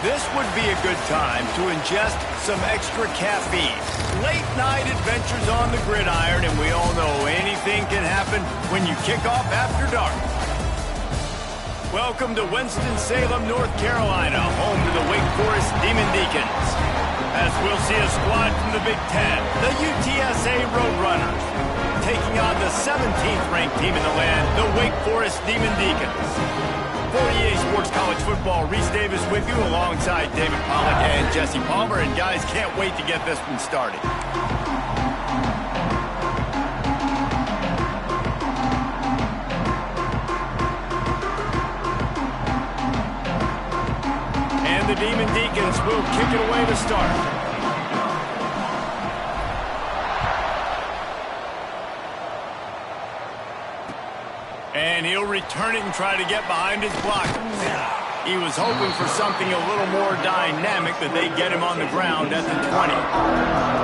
This would be a good time to ingest some extra caffeine. Late night adventures on the gridiron, and we all know anything can happen when you kick off after dark. Welcome to Winston-Salem, North Carolina, home to the Wake Forest Demon Deacons. As we'll see a squad from the Big Ten, the UTSA Roadrunners, taking on the 17th ranked team in the land, the Wake Forest Demon Deacons. For EA Sports College Football, Reese Davis with you alongside David Pollack and Jesse Palmer. And guys, can't wait to get this one started. And the Demon Deacons will kick it away to start. And he'll return it and try to get behind his blockers. He was hoping for something a little more dynamic, that they get him on the ground at the 20.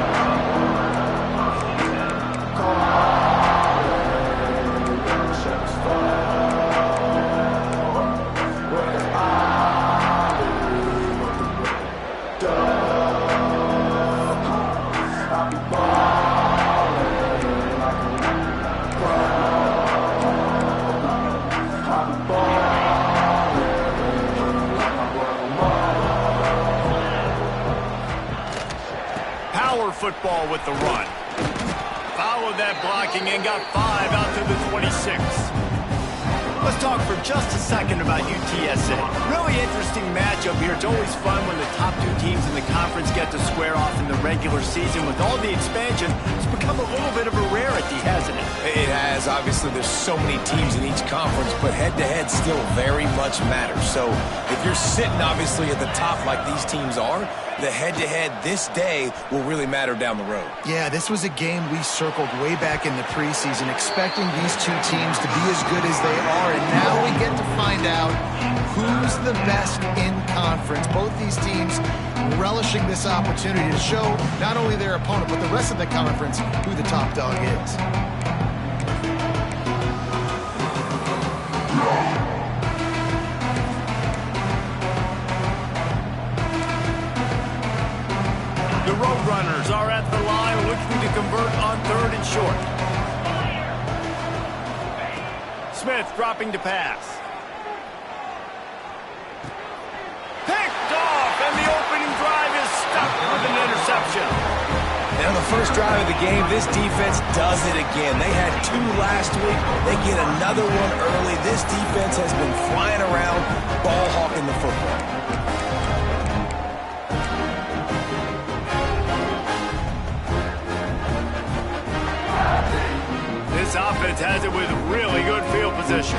Football with the run. Followed that blocking and got 5 out to the 26. Let's talk for just a second about UTSA. Really interesting matchup here. It's always fun when the top two teams in the conference get to square off in the regular season. With all the expansion, it's become a little bit of a rarity, hasn't it? It has. Obviously, there's so many teams in each conference, but head-to-head still very much matters. So if you're sitting, obviously, at the top like these teams are, the head-to-head this day will really matter down the road. Yeah, this was a game we circled way back in the preseason, expecting these two teams to be as good as they are, and now we get to find out who's the best in conference. Both these teams relishing this opportunity to show not only their opponent, but the rest of the conference who the top dog is. The Roadrunners are at the line looking to convert on 3rd and short. Smith dropping to pass. Picked off, and the opening drive is stuck with an interception. Now, the first drive of the game, this defense does it again. They had 2 last week. They get another one early. This defense has been flying around, ball hawking the football. This offense has it with really good field position.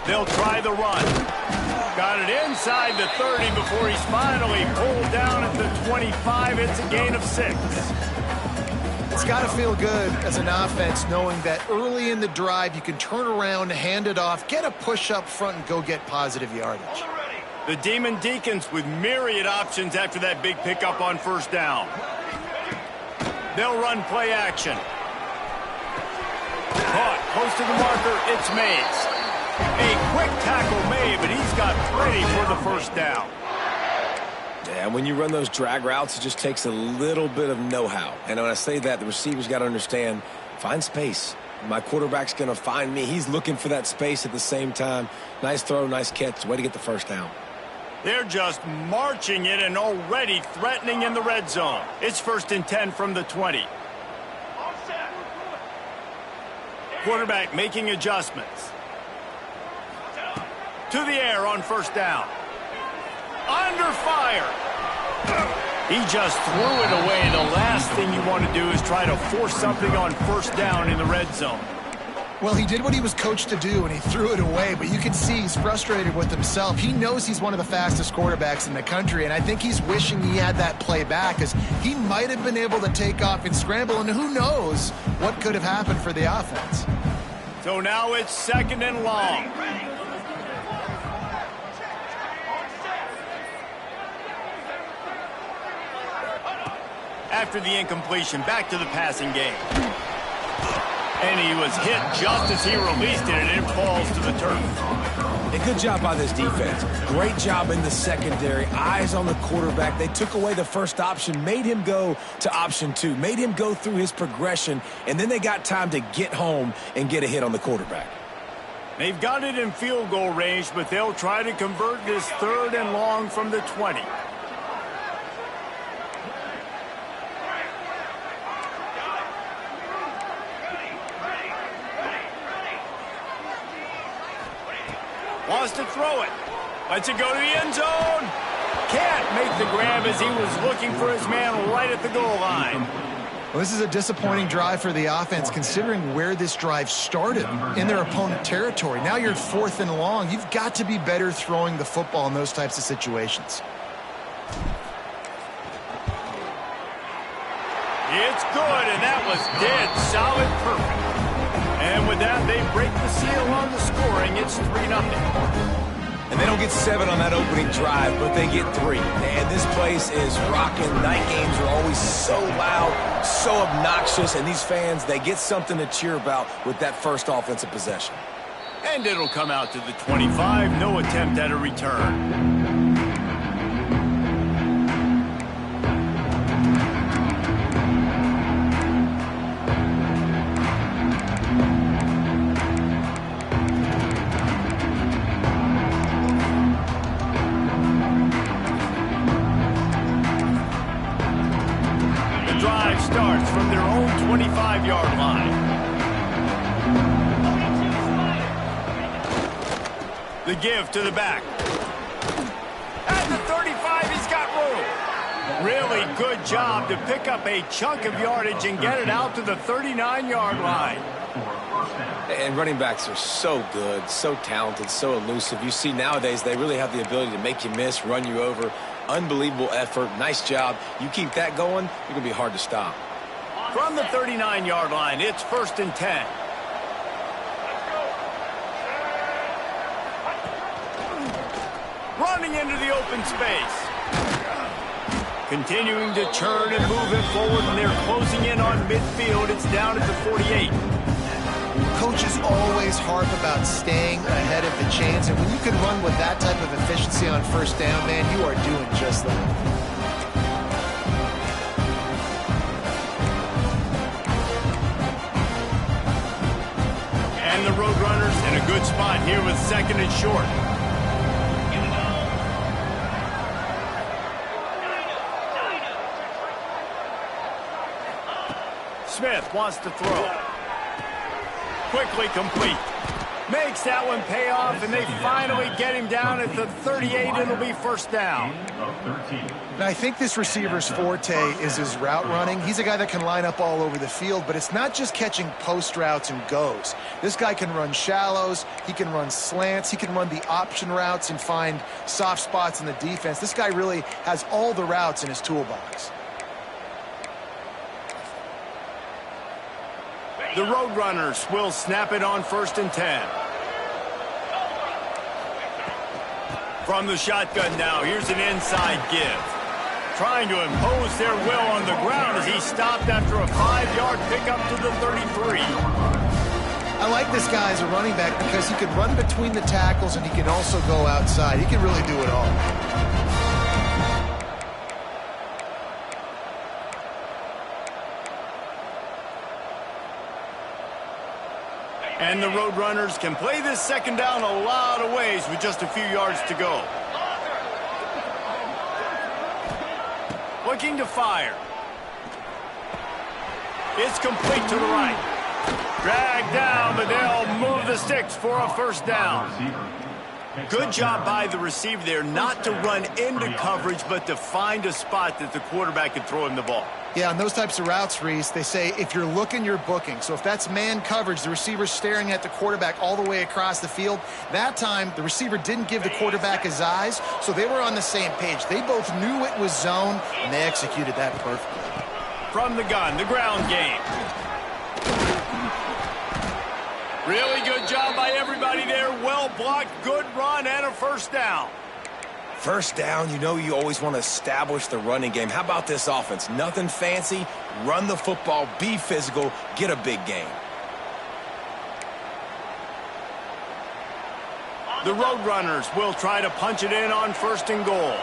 They'll try the run. Got it inside the 30 before he's finally pulled down at the 25. It's a gain of 6. It's got to feel good as an offense knowing that early in the drive you can turn around, hand it off, get a push up front, and go get positive yardage. The Demon Deacons with myriad options after that big pickup on 1st down. They'll run play action. Caught close to the marker. It's Mays. A quick tackle made, but he's got plenty for the 1st down. Yeah, when you run those drag routes, it just takes a little bit of know-how. And when I say that, the receiver's got to understand, find space. My quarterback's going to find me. He's looking for that space at the same time. Nice throw, nice catch. Way to get the 1st down. They're just marching it and already threatening in the red zone. It's 1st and 10 from the 20. Quarterback making adjustments. To the air on 1st down. Under fire. He just threw it away. The last thing you want to do is try to force something on 1st down in the red zone. Well, he did what he was coached to do, and he threw it away, but you can see he's frustrated with himself. He knows he's one of the fastest quarterbacks in the country, and I think he's wishing he had that play back, because he might have been able to take off and scramble, and who knows what could have happened for the offense. So now it's 2nd and long. After the incompletion, back to the passing game. And he was hit just as he released it, and it falls to the turf. A good job by this defense. Great job in the secondary. Eyes on the quarterback. They took away the first option, made him go to option 2, made him go through his progression, and then they got time to get home and get a hit on the quarterback. They've got it in field goal range, but they'll try to convert this 3rd and long from the 20. Wants to throw it. Lets it go to the end zone. Can't make the grab as he was looking for his man right at the goal line. Well, this is a disappointing drive for the offense, considering where this drive started, in their opponent territory. Now you're 4th and long. You've got to be better throwing the football in those types of situations. It's good, and that was dead solid perfect. And with that, they break the seal on the scoring. It's 3-0. And they don't get 7 on that opening drive, but they get 3. And this place is rocking. Night games are always so loud, so obnoxious, and these fans, they get something to cheer about with that first offensive possession. And it'll come out to the 25. No attempt at a return. Starts from their own 25-yard line. The give to the back. At the 35, he's got room. Really good job to pick up a chunk of yardage and get it out to the 39-yard line. And running backs are so good, so talented, so elusive. You see nowadays they really have the ability to make you miss, run you over. Unbelievable effort. Nice job. You keep that going, you're going to be hard to stop. From the 39-yard line, it's 1st and 10. Running into the open space. Continuing to churn and move it forward, and they're closing in on midfield. It's down at the 48. Coaches always harp about staying ahead of the chains, and when you can run with that type of efficiency on 1st down, man, you are doing just that. And the Roadrunners in a good spot here with 2nd and short. Smith wants to throw. Quickly complete. Makes that one pay off, and they finally get him down at the 38. It'll be 1st down. Now, I think this receiver's forte is his route running. He's a guy that can line up all over the field, but it's not just catching post routes and goes. This guy can run shallows, he can run slants, he can run the option routes and find soft spots in the defense. This guy really has all the routes in his toolbox. The Roadrunners will snap it on 1st and 10. From the shotgun now, here's an inside give. Trying to impose their will on the ground as he stopped after a 5-yard pickup to the 33. I like this guy as a running back because he can run between the tackles and he can also go outside. He can really do it all. And the Roadrunners can play this 2nd down a lot of ways with just a few yards to go. Looking to fire. It's complete to the right. Dragged down, but they'll move the sticks for a 1st down. Good job by the receiver there not to run into coverage, but to find a spot that the quarterback can throw him the ball. Yeah, on those types of routes, Reese, they say if you're looking, you're booking. So if that's man coverage, the receiver's staring at the quarterback all the way across the field. That time, the receiver didn't give the quarterback his eyes, so they were on the same page. They both knew it was zone, and they executed that perfectly. From the gun, the ground game. Really good job by everybody there. Well blocked, good run, and a 1st down. 1st down, you know you always want to establish the running game. How about this offense? Nothing fancy. Run the football, be physical, get a big gain. The Roadrunners will try to punch it in on 1st and goal.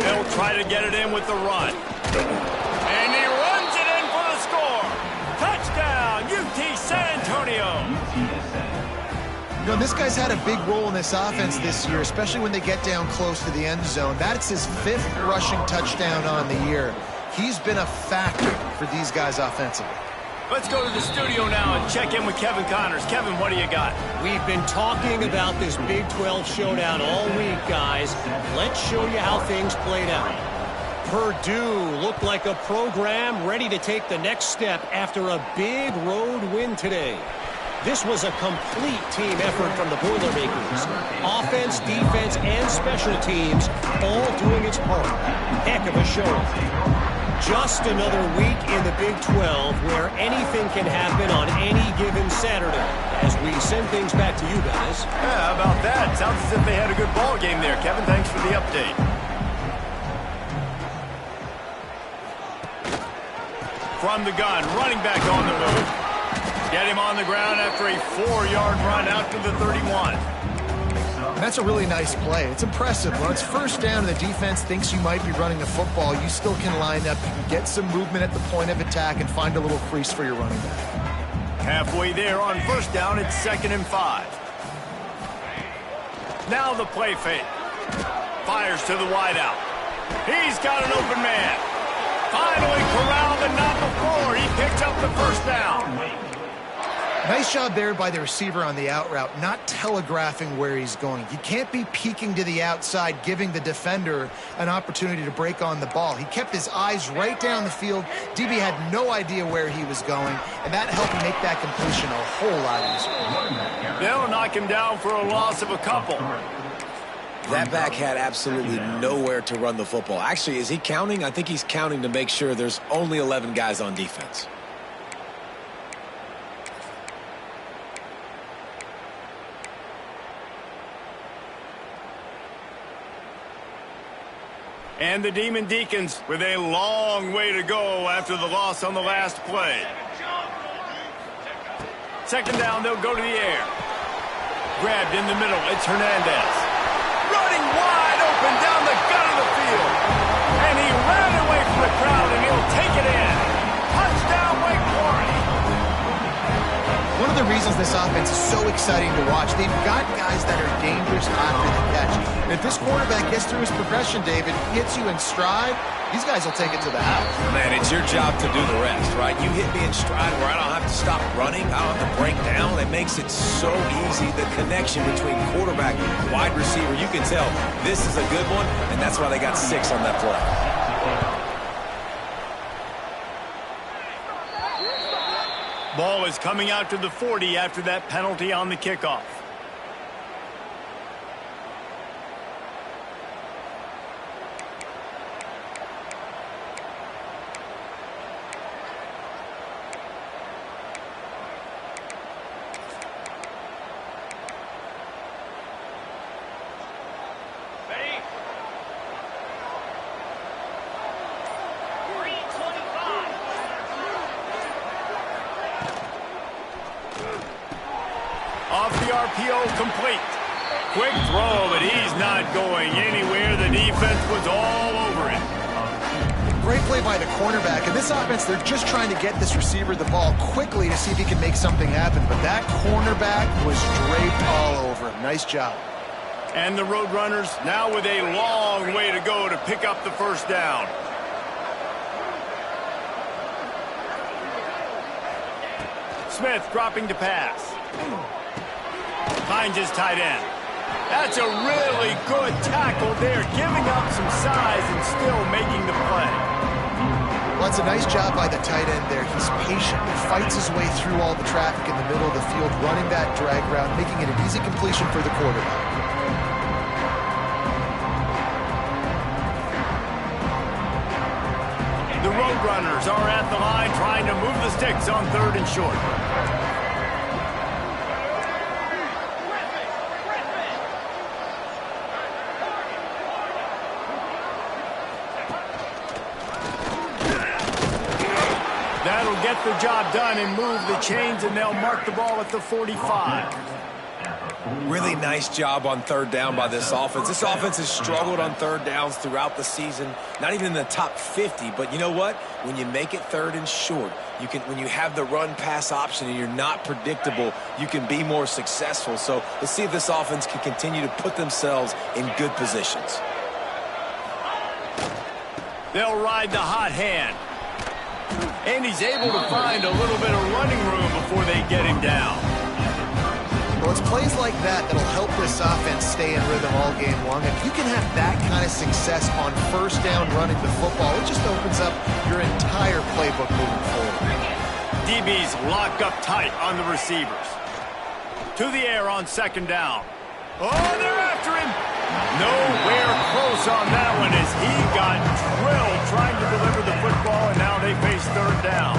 They'll try to get it in with the run. And he runs it in for the score. Touchdown, UT San Antonio. You know, this guy's had a big role in this offense this year, especially when they get down close to the end zone. That's his 5th rushing touchdown on the year. He's been a factor for these guys offensively. Let's go to the studio now and check in with Kevin Connors. Kevin, what do you got? We've been talking about this Big 12 showdown all week, guys. Let's show you how things played out. Purdue looked like a program ready to take the next step after a big road win today. This was a complete team effort from the Boilermakers. Offense, defense, and special teams all doing its part. Heck of a showing. Just another week in the Big 12 where anything can happen on any given Saturday. As we send things back to you guys. Yeah, how about that? Sounds as if they had a good ball game there. Kevin, thanks for the update. From the gun, running back on the move. Get him on the ground after a 4-yard run out to the 31. That's a really nice play. It's impressive. When it's 1st down and the defense thinks you might be running the football, you still can line up. You can get some movement at the point of attack and find a little crease for your running back. Halfway there on 1st down, it's 2nd and 5. Now the play fake. Fires to the wideout. He's got an open man. Finally corralled, but not before. He picks up the 1st down. Nice job there by the receiver on the out route, not telegraphing where he's going. You can't be peeking to the outside, giving the defender an opportunity to break on the ball. He kept his eyes right down the field. DB had no idea where he was going, and that helped make that completion a whole lot easier. They'll knock him down for a loss of a couple. That back had absolutely nowhere to run the football. Actually, is he counting? I think he's counting to make sure there's only 11 guys on defense. And the Demon Deacons with a long way to go after the loss on the last play. 2nd down, they'll go to the air. Grabbed in the middle, it's Hernandez. Running wide open down the gut of the field. And he ran away from the crowd, and he'll take it in. Touchdown, Wake Forest. One of the reasons this offense is so exciting to watch, they've got guys that are dangerous after the catch. And if this quarterback gets through his progression, David, hits you in stride, these guys will take it to the house. Man, it's your job to do the rest, right? You hit me in stride where I don't have to stop running. I don't have to break down. It makes it so easy. The connection between quarterback and wide receiver, you can tell this is a good one, and that's why they got 6 on that play. Ball is coming out to the 40 after that penalty on the kickoff. Off the RPO, complete. Quick throw, but he's not going anywhere. The defense was all over him. Great play by the cornerback. In this offense, they're just trying to get this receiver the ball quickly to see if he can make something happen. But that cornerback was draped all over him. Nice job. And the Roadrunners now with a long way to go to pick up the 1st down. Smith dropping to pass. Finds his tight end. That's a really good tackle there, giving up some size and still making the play. Well, that's a nice job by the tight end there. He's patient. He fights his way through all the traffic in the middle of the field, running that drag route, making it an easy completion for the quarterback. The Roadrunners are at the line trying to move the sticks on 3rd and short. That'll get the job done and move the chains, and they'll mark the ball at the 45. Really nice job on third down by this offense. This offense has struggled on third downs throughout the season, not even in the top 50. But you know what? When you make it third and short, when you have the run-pass option and you're not predictable, you can be more successful. So let's see if this offense can continue to put themselves in good positions. They'll ride the hot hand. And he's able to find a little bit of running room before they get him down. Well, it's plays like that that'll help this offense stay in rhythm all game long. If you can have that kind of success on first down running the football, it just opens up your entire playbook moving forward. DBs lock up tight on the receivers. To the air on second down. Oh, they're after him. Nowhere close on that one as he got drilled trying to deliver the football, and now they face third down.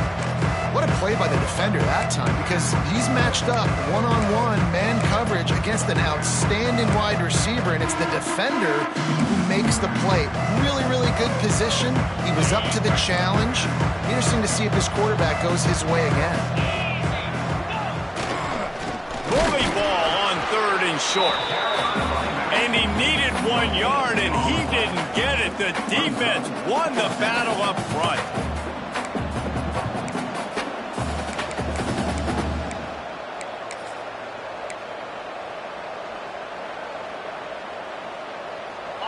What a play by the defender that time, because he's matched up one-on-one man coverage against an outstanding wide receiver, and it's the defender who makes the play. Really, really good position. He was up to the challenge. Interesting to see if his quarterback goes his way again. Bully ball on third and short. And he needed 1 yard, and he didn't get it. The defense won the battle up front.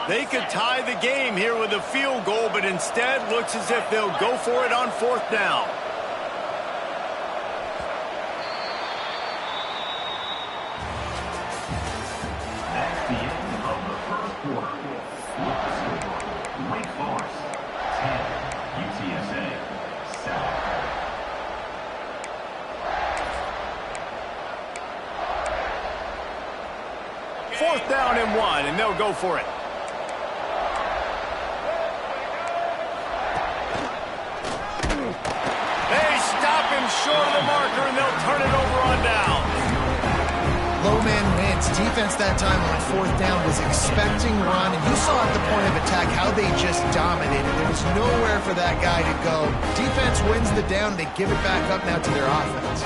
They could tie the game here with a field goal, but instead looks as if they'll go for it on fourth down. That's the end of the first quarter. Wake Forest 10, UTSA 7. Fourth down and 1, and they'll go for it. Short of the marker, and they'll turn it over on down. Low man wins. Defense that time on fourth down was expecting run, and you saw at the point of attack how they just dominated. There was nowhere for that guy to go. Defense wins the down. They give it back up now to their offense.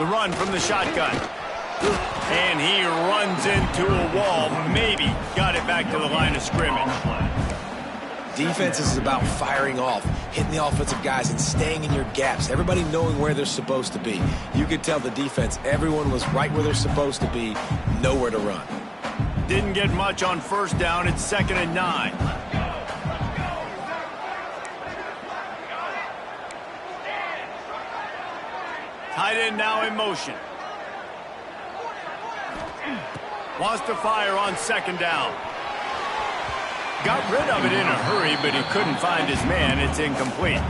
The run from the shotgun. And he runs into a wall. Maybe got it back to the line of scrimmage. Defense is about firing off, hitting the offensive guys, and staying in your gaps. Everybody knowing where they're supposed to be. You could tell the defense, everyone was right where they're supposed to be, nowhere to run. Didn't get much on first down. It's 2nd and 9. Tight end now in motion. Wants to fire on second down. Got rid of it in a hurry, but he couldn't find his man. It's incomplete.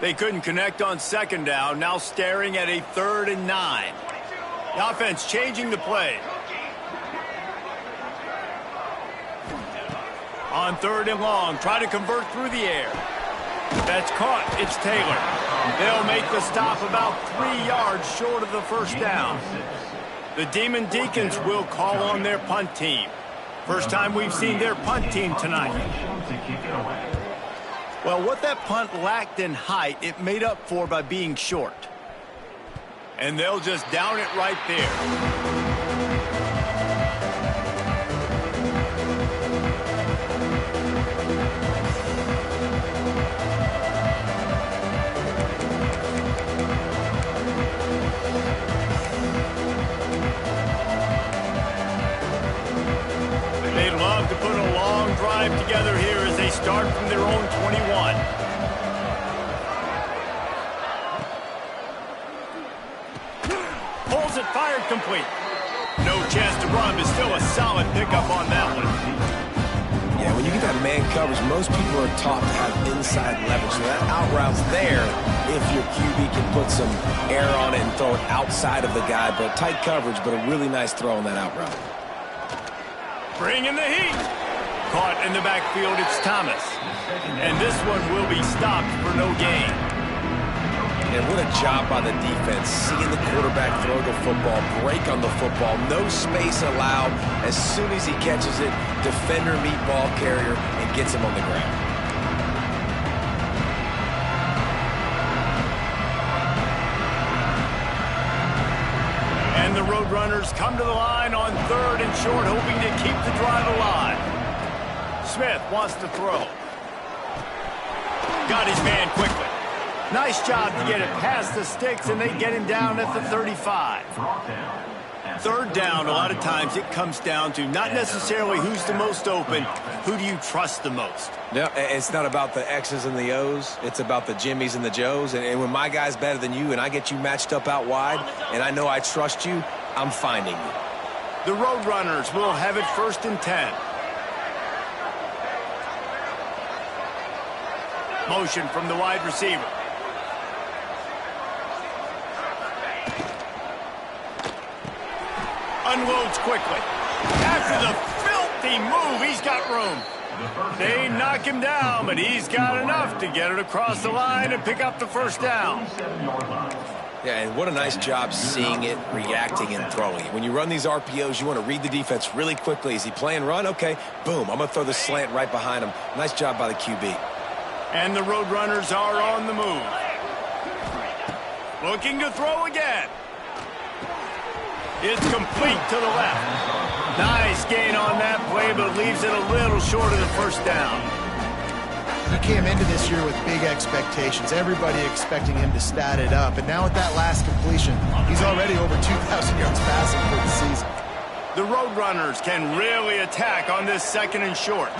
They couldn't connect on second down. Now staring at a 3rd and 9. The offense changing the play. On 3rd and long, try to convert through the air. That's caught. It's Taylor. They'll make the stop about 3 yards short of the first down. The Demon Deacons will call on their punt team. First time we've seen their punt team tonight. Well, what that punt lacked in height, it made up for by being short. And they'll just down it right there. They'd love to put a long drive together here as they start from their own 21. Pulls it, fired, complete. No chance to run, but still a solid pickup on that one. Yeah, when you get that man coverage, most people are taught to have inside leverage. So that out route's there if your QB can put some air on it and throw it outside of the guy. But tight coverage, but a really nice throw on that out route. Bringing the heat. Caught in the backfield, it's Thomas. And this one will be stopped for no gain. And what a job by the defense, seeing the quarterback throw the football, break on the football, no space allowed. As soon as he catches it, defender meet ball carrier and gets him on the ground. And the Roadrunners come to the line on 3rd and short, hoping to keep the drive alive. Smith wants to throw. Got his man quickly. Nice job to get it past the sticks, and they get him down at the 35. 3rd down, a lot of times it comes down to not necessarily who's the most open, who do you trust the most? Yeah, it's not about the X's and the O's. It's about the Jimmies and the Joes. And when my guy's better than you and I get you matched up out wide and I know I trust you, I'm finding you. The Roadrunners will have it 1st and 10. Motion from the wide receiver. Unloads quickly. After the filthy move, he's got room. They knock him down, but he's got enough to get it across the line and pick up the 1st down. Yeah, and what a nice job seeing it, reacting, and throwing it. When you run these RPOs, you want to read the defense really quickly. Is he playing run? Okay, boom, I'm going to throw the slant right behind him. Nice job by the QB. And the Roadrunners are on the move. Looking to throw again. It's complete to the left. Nice gain on that play, but leaves it a little short of the 1st down. He came into this year with big expectations. Everybody expecting him to stat it up. And now with that last completion, he's already over 2,000 yards passing for the season. The Roadrunners can really attack on this 2nd and short.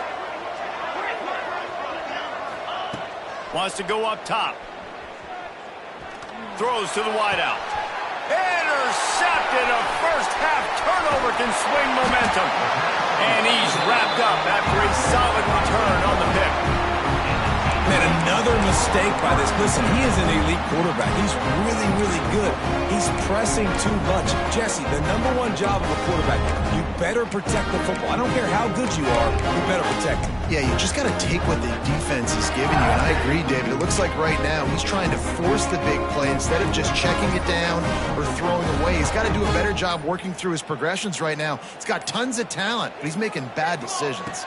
Wants to go up top. Throws to the wideout. Intercepted. A first-half turnover can swing momentum. And he's wrapped up after a solid return on the pick. Man, another mistake by this. Listen, he is an elite quarterback. He's really, really good. He's pressing too much. Jesse, the #1 job of a quarterback, you better protect the football. I don't care how good you are, you better protect it. Yeah, you just got to take what the defense is giving you. And I agree, David. It looks like right now he's trying to force the big play instead of just checking it down or throwing away. He's got to do a better job working through his progressions right now. He's got tons of talent, but he's making bad decisions.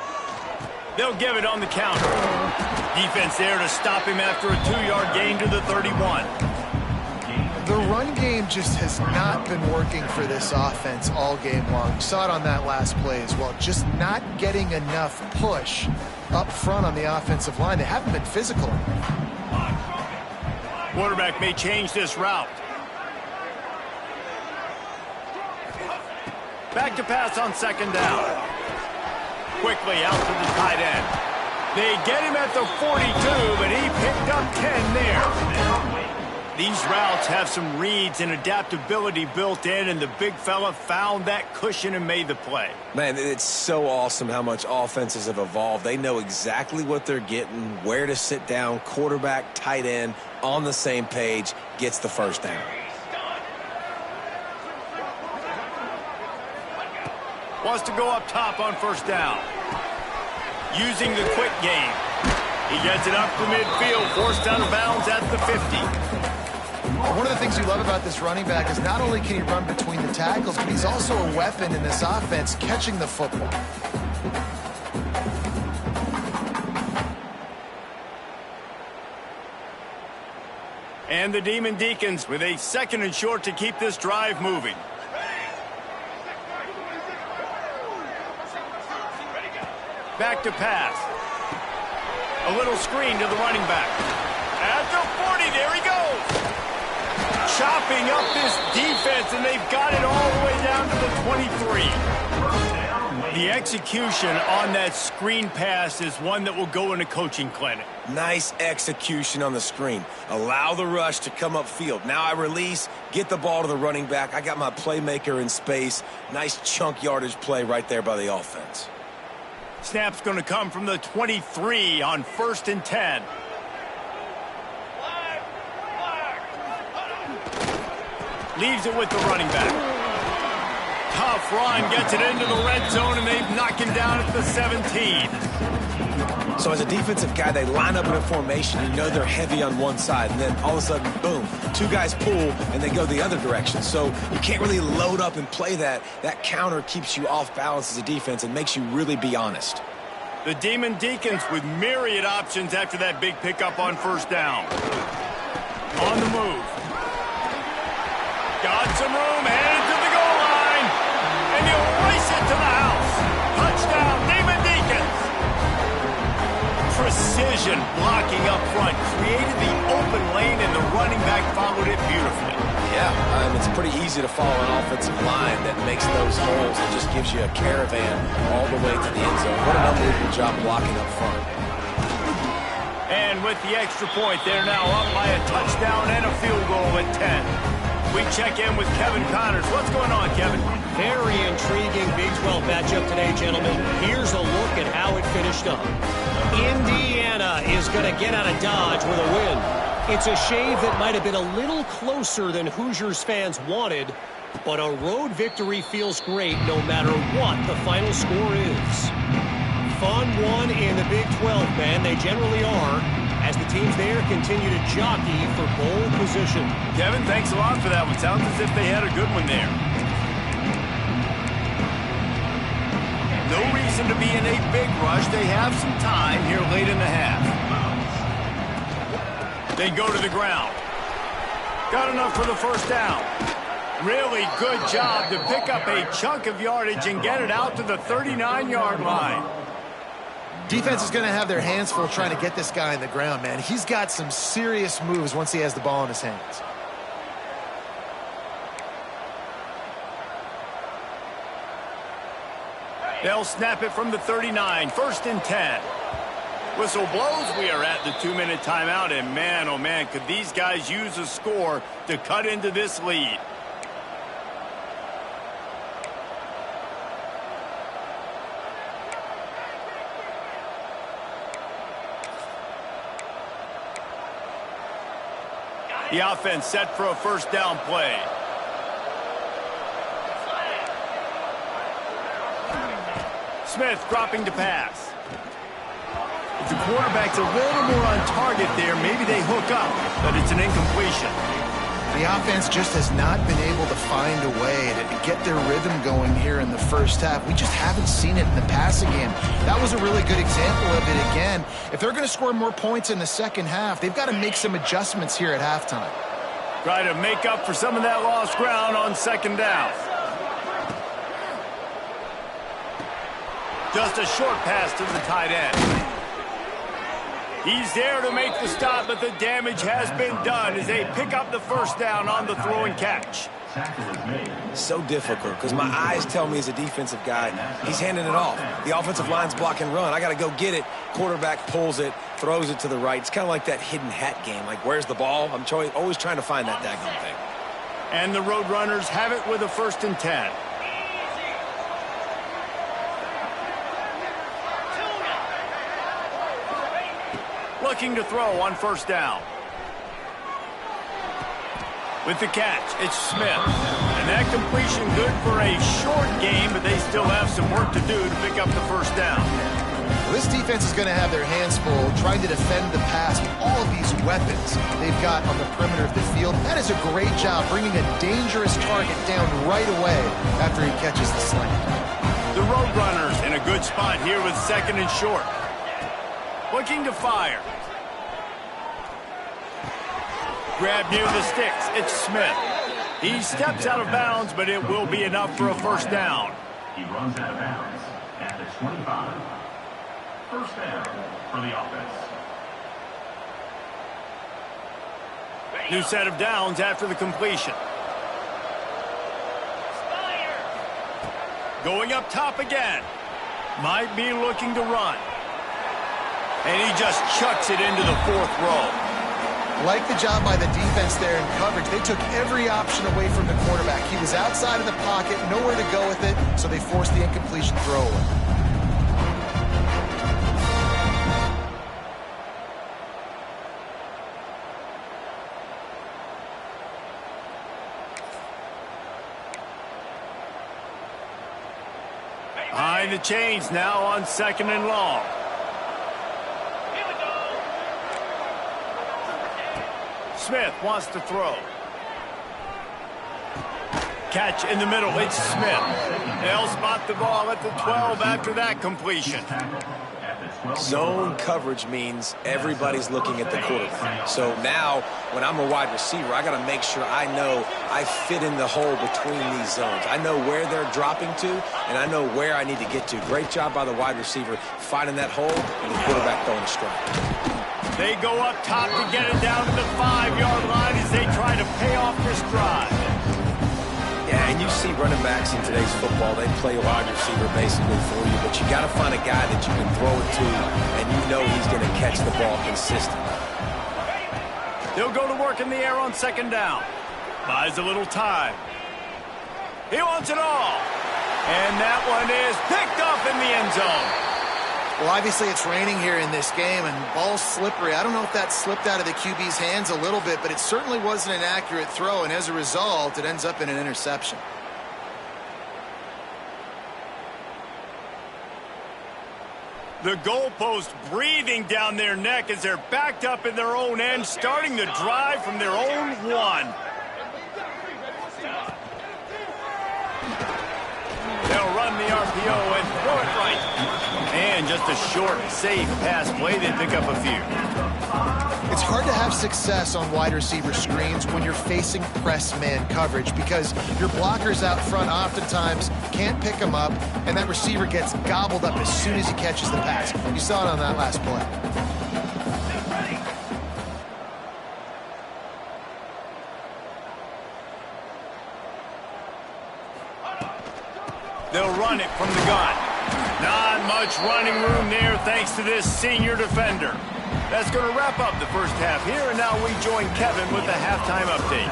They'll give it on the counter. Defense there to stop him after a 2-yard gain to the 31. The run game just has not been working for this offense all game long. You saw it on that last play as well. Just not getting enough push up front on the offensive line. They haven't been physical. Quarterback may change this route. Back to pass on 2nd down. Quickly out to the tight end. They get him at the 42, but he picked up 10 there. These routes have some reads and adaptability built in, and the big fella found that cushion and made the play. Man, it's so awesome how much offenses have evolved. They know exactly what they're getting, where to sit down, quarterback, tight end, on the same page, gets the 1st down. Wants to go up top on 1st down. Using the quick game. He gets it up to midfield, forced out of bounds at the 50. One of the things you love about this running back is not only can he run between the tackles, but he's also a weapon in this offense catching the football. And the Demon Deacons with a 2nd and short to keep this drive moving. Back to pass. A little screen to the running back. At the 40, there he goes. Chopping up this defense, and they've got it all the way down to the 23. The execution on that screen pass is one that will go in a coaching clinic. Nice execution on the screen. Allow the rush to come upfield. Now I release, get the ball to the running back. I got my playmaker in space. Nice chunk yardage play right there by the offense. Snap's going to come from the 23 on 1st and 10. Leaves it with the running back. Tough run, gets it into the red zone, and they've knocked him down at the 17. So as a defensive guy, they line up in a formation. You know they're heavy on one side, and then all of a sudden, boom, two guys pull, and they go the other direction. So you can't really load up and play that. That counter keeps you off balance as a defense and makes you really be honest. The Demon Deacons with myriad options after that big pickup on 1st down. On the move. Got some room, headed to the goal line, and he'll race it to the house. Touchdown, Demon Deacons. Precision blocking up front, created the open lane, and the running back followed it beautifully. Yeah, it's pretty easy to follow an offensive line that makes those holes and just gives you a caravan all the way to the end zone. What an unbelievable job blocking up front. And with the extra point, they're now up by a touchdown and a field goal at 10. We check in with Kevin Connors. What's going on, Kevin? Very intriguing Big 12 matchup today, gentlemen. Here's a look at how it finished up. Indiana is going to get out of Dodge with a win. It's a shave that might have been a little closer than Hoosiers fans wanted, but a road victory feels great no matter what the final score is. Fun one in the Big 12, man. They generally are, as the teams there continue to jockey for bowl position. Kevin, thanks a lot for that one. Sounds as if they had a good one there. No reason to be in a big rush. They have some time here late in the half. They go to the ground. Got enough for the 1st down. Really good job to pick up a chunk of yardage and get it out to the 39-yard line. Defense is going to have their hands full trying to get this guy in the ground, man. He's got some serious moves once he has the ball in his hands. They'll snap it from the 39, 1st and 10. Whistle blows, we are at the 2-minute timeout, and man, oh man, could these guys use a score to cut into this lead. The offense set for a 1st down play. Smith dropping to pass. If the quarterback's a little more on target there, maybe they hook up, but it's an incompletion. The offense just has not been able to find a way to get their rhythm going here in the 1st half. We just haven't seen it in the passing game. That was a really good example of it again. If they're going to score more points in the 2nd half, they've got to make some adjustments here at halftime. Try to make up for some of that lost ground on 2nd down. Just a short pass to the tight end. He's there to make the stop, but the damage has been done as they pick up the 1st down on the throw and catch. So difficult because my eyes tell me as a defensive guy, he's handing it off. The offensive line's block and run. I got to go get it. Quarterback pulls it, throws it to the right. It's kind of like that hidden hat game. Like, where's the ball? I'm always trying to find that daggone thing. And the Roadrunners have it with a 1st and 10. Looking to throw on 1st down. With the catch, it's Smith. And that completion good for a short game, but they still have some work to do to pick up the 1st down. Well, this defense is going to have their hands full trying to defend the pass with all of these weapons they've got on the perimeter of the field. That is a great job bringing a dangerous target down right away after he catches the slant. The Roadrunners in a good spot here with 2nd and short. Looking to fire. Grab near the sticks. It's Smith. He steps out of bounds, but it will be enough for a 1st down. He runs out of bounds at the 25. 1st down for the offense. New set of downs after the completion. Going up top again. Might be looking to run. And he just chucks it into the 4th row. Like the job by the defense there in coverage. They took every option away from the quarterback. He was outside of the pocket, nowhere to go with it, so they forced the incompletion throwaway. the chains now on 2nd and long. Smith wants to throw. Catch in the middle. It's Smith. They'll spot the ball at the 12 after that completion. Zone coverage means everybody's looking at the quarterback. So now, when I'm a wide receiver, I got to make sure I know I fit in the hole between these zones. I know where they're dropping to, and I know where I need to get to. Great job by the wide receiver finding that hole, and the quarterback throwing a strike. They go up top to get it down to the 5-yard line as they try to pay off this drive. Yeah, and you see running backs in today's football, they play wide receiver basically for you, but you got to find a guy that you can throw it to, and you know he's going to catch the ball consistently. They'll go to work in the air on 2nd down. Buys a little time. He wants it all. And that one is picked up in the end zone. Well, obviously it's raining here in this game, and ball's slippery. I don't know if that slipped out of the QB's hands a little bit, but it certainly wasn't an accurate throw, and as a result, it ends up in an interception. The goalpost breathing down their neck as they're backed up in their own end, starting the drive from their own 1. They'll run the RPO and throw it right. And just a short, safe pass play. They pick up a few. It's hard to have success on wide receiver screens when you're facing press man coverage because your blockers out front oftentimes can't pick them up, and that receiver gets gobbled up as soon as he catches the pass. You saw it on that last play. They'll run it from the gun. Not much running room there thanks to this senior defender. That's going to wrap up the first half here, and now we join Kevin with the halftime update.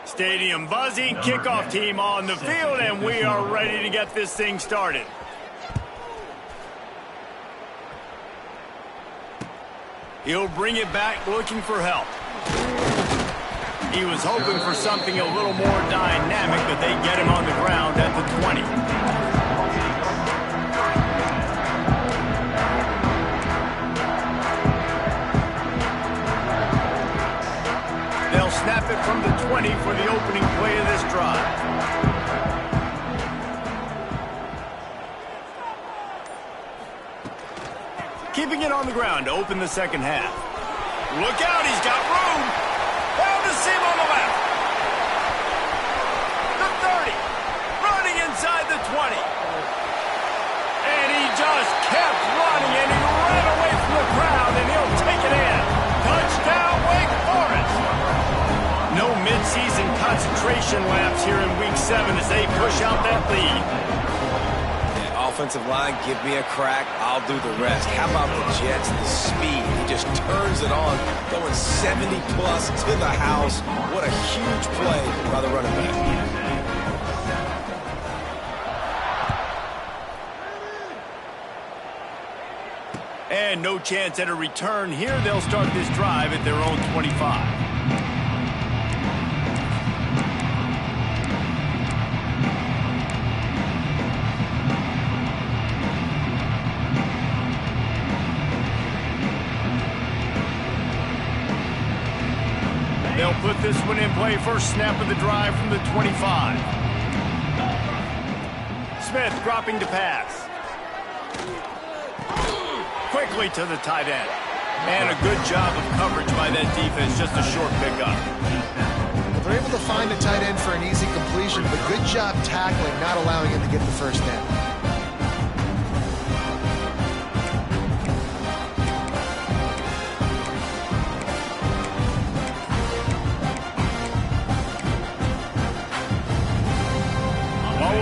Stadium buzzing, kickoff team on the field, and we are ready to get this thing started. He'll bring it back looking for help. He was hoping for something a little more dynamic, but they get him on the ground at the 20. They'll snap it from the 20 for the opening play of this drive. Keeping it on the ground to open the second half. Look out, he's got room. Found a seam on the left. The 30. Running inside the 20. And he just kept running, and he ran away from the crowd, and he'll take it in. Touchdown, Wake Forest. No midseason concentration laps here in Week 7 as they push out that lead. Offensive line, give me a crack, I'll do the rest. How about the Jets, the speed? He just turns it on, going 70-plus to the house. What a huge play by the running back. And no chance at a return here. They'll start this drive at their own 25. They'll put this one in play. First snap of the drive from the 25. Smith dropping to pass. Quickly to the tight end. And a good job of coverage by that defense. Just a short pickup. They're able to find the tight end for an easy completion, but good job tackling, not allowing him to get the first down.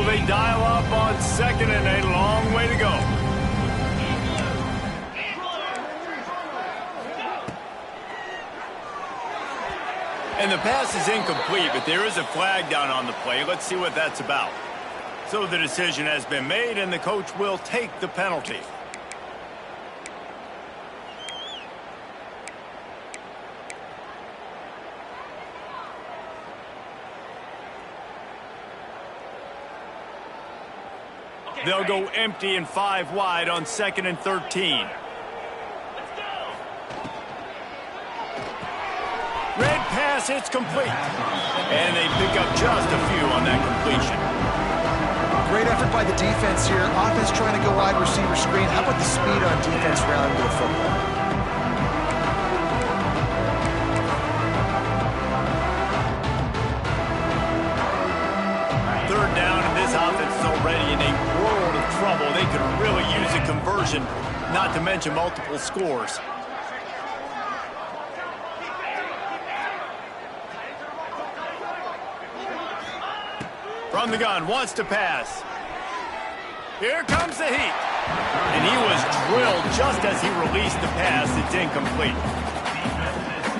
They dial up on second and a long way to go. And the pass is incomplete, but there is a flag down on the play. Let's see what that's about. So the decision has been made, and the coach will take the penalty. They'll go empty and 5 wide on 2nd and 13. Red pass, it's complete. And they pick up just a few on that completion. Great effort by the defense here. Offense trying to go wide receiver screen. How about the speed on defense rounding the football? Third down, and this offense is already in a world of trouble. They could really use a conversion, not to mention multiple scores. From the gun, wants to pass. Here comes the heat. And he was drilled just as he released the pass. It's incomplete.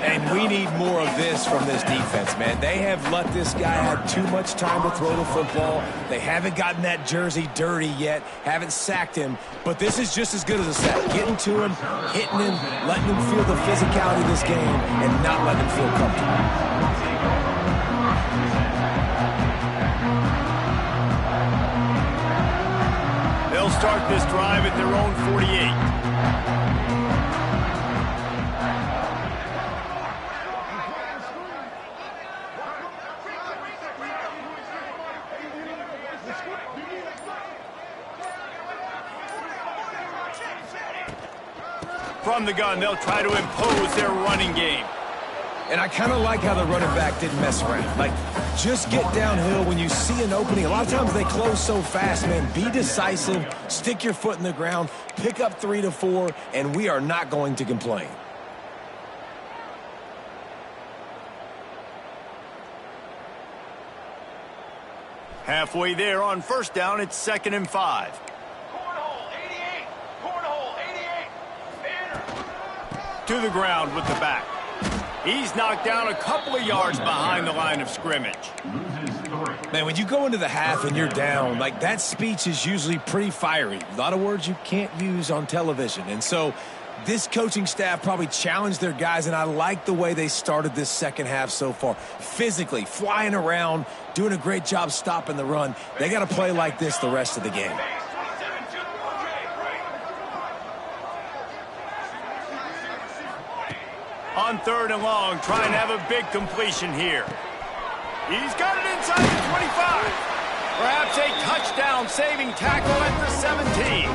And we need more of this from this defense, man. They have let this guy have too much time to throw the football. They haven't gotten that jersey dirty yet, haven't sacked him. But this is just as good as a sack. Getting to him, hitting him, letting him feel the physicality of this game, and not letting him feel comfortable. They'll start this drive at their own 48. From the gun, they'll try to impose their running game. And I kind of like how the running back didn't mess around. Like, just get downhill when you see an opening. A lot of times they close so fast, man. Be decisive, stick your foot in the ground, pick up 3 to 4, and we are not going to complain. Halfway there on first down, it's 2nd and 5. Cornhole, 88. Cornhole, 88. To the ground with the back. He's knocked down a couple of yards behind the line of scrimmage. Man, when you go into the half and you're down, like, that speech is usually pretty fiery. A lot of words you can't use on television. And so this coaching staff probably challenged their guys, and I like the way they started this second half so far. Physically, flying around, doing a great job stopping the run. They got to play like this the rest of the game. On 3rd and long, trying to have a big completion here. He's got it inside the 25. Perhaps a touchdown-saving tackle at the 17.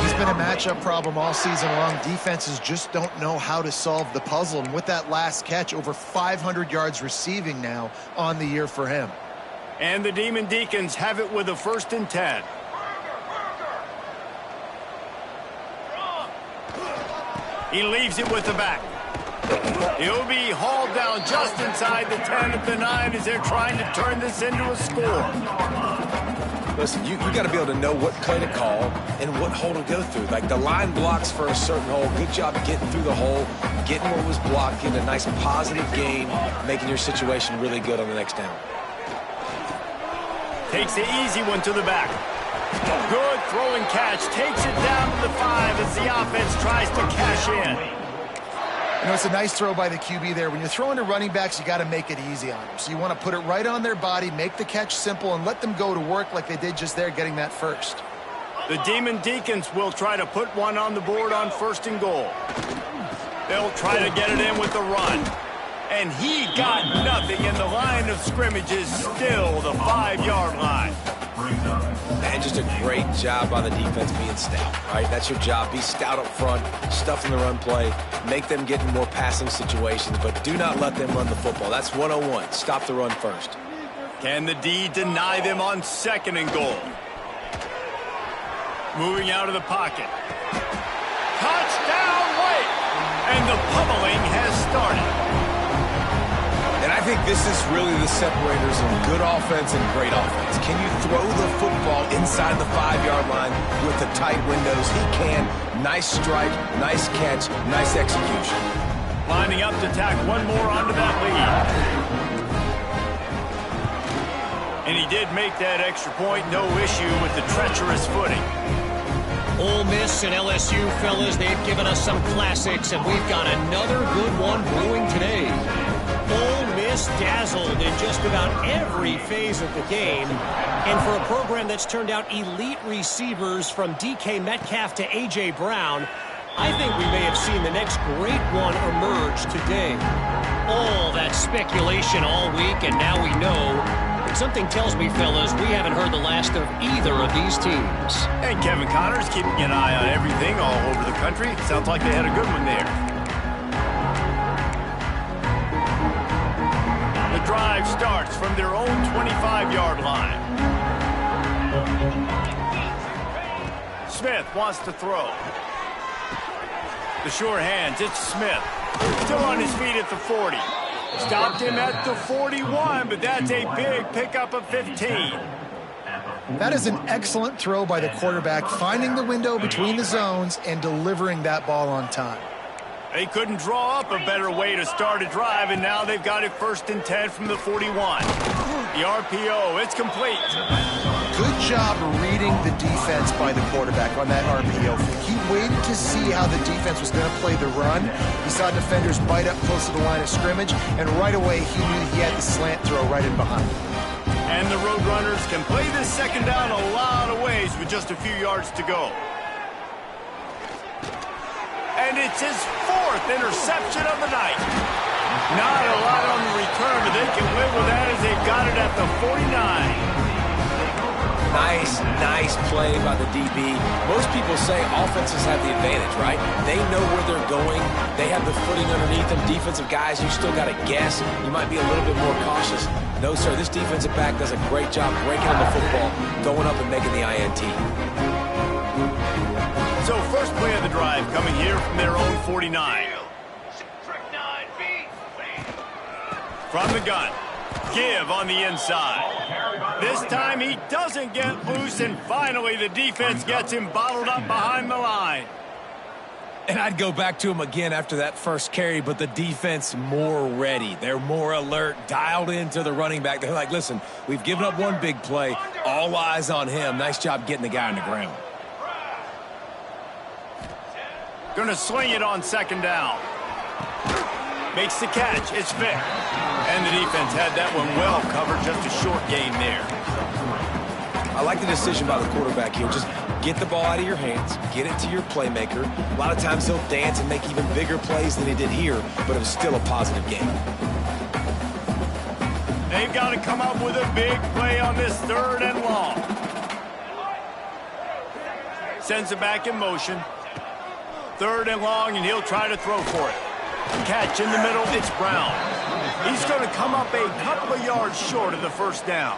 He's been a matchup problem all season long. Defenses just don't know how to solve the puzzle. And with that last catch, over 500 yards receiving now on the year for him. And the Demon Deacons have it with a 1st and 10. He leaves it with the back. He'll be hauled down just inside the 10 at the 9 as they're trying to turn this into a score. Listen, you got to be able to know what play to call and what hole to go through. Like, the line blocks for a certain hole. Good job getting through the hole, getting what was blocked, getting a nice positive gain, making your situation really good on the next down. Takes the easy one to the back. Good throwing catch. Takes it down to the 5 as the offense tries to cash in. You know, it's a nice throw by the QB there. When you're throwing to running backs, you got to make it easy on them. So you want to put it right on their body, make the catch simple, and let them go to work like they did just there, getting that first. The Demon Deacons will try to put one on the board on 1st and goal. They'll try to get it in with the run. And he got nothing, and the line of scrimmage is still the 5-yard line. And just a great job by the defense being stout, right? That's your job. Be stout up front, stuff in the run play, make them get in more passing situations, but do not let them run the football. That's 101. Stop the run first. Can the D deny them on 2nd and goal? Moving out of the pocket. Touchdown, Wake! And the pummeling has started. And I think this is really the separators of good offense and great offense. Can you throw the football inside the 5-yard line with the tight windows? He can. Nice strike, nice catch, nice execution. Lining up to tack one more onto that lead. And he did make that extra point. No issue with the treacherous footing. Ole Miss and LSU, fellas, they've given us some classics, and we've got another good one brewing today. Ole Miss just dazzled in just about every phase of the game. And for a program that's turned out elite receivers from DK Metcalf to A.J. Brown, I think we may have seen the next great one emerge today. All that speculation all week, and now we know. But something tells me, fellas, we haven't heard the last of either of these teams. And Kevin Connors keeping an eye on everything all over the country. Sounds like they had a good one there. The drive starts from their own 25-yard line. Smith wants to throw. The sure hands, it's Smith. Still on his feet at the 40. Stopped him at the 41, but that's a big pickup of 15. That is an excellent throw by the quarterback, finding the window between the zones and delivering that ball on time. They couldn't draw up a better way to start a drive, and now they've got it 1st and 10 from the 41. The RPO, it's complete. Good job reading the defense by the quarterback on that RPO. He waited to see how the defense was going to play the run. He saw defenders bite up close to the line of scrimmage, and right away he knew he had the slant throw right in behind. And the Roadrunners can play this second down a lot of ways with just a few yards to go. And it's his 4th interception of the night. Not a lot on the return, but they can live with that as they've got it at the 49. Nice play by the DB. Most people say offenses have the advantage, right? They know where they're going. They have the footing underneath them. Defensive guys, you still got to guess. You might be a little bit more cautious. No, sir, this defensive back does a great job breaking on the football, going up and making the INT. So first play of the drive coming here from their own 49. From the gun. Give on the inside. This time he doesn't get loose, and finally the defense gets him bottled up behind the line. And I'd go back to him again after that first carry, but the defense more ready. They're more alert, dialed into the running back. They're like, listen, we've given up one big play. All eyes on him. Nice job getting the guy on the ground. Going to swing it on 2nd down. Makes the catch. It's Vick. And the defense had that one well covered. Just a short gain there. I like the decision by the quarterback here. Just get the ball out of your hands. Get it to your playmaker. A lot of times he'll dance and make even bigger plays than he did here, but it was still a positive game. They've got to come up with a big play on this 3rd and long. Sends it back in motion. 3rd and long, and he'll try to throw for it. Catch in the middle, it's Brown. He's going to come up a couple of yards short of the 1st down.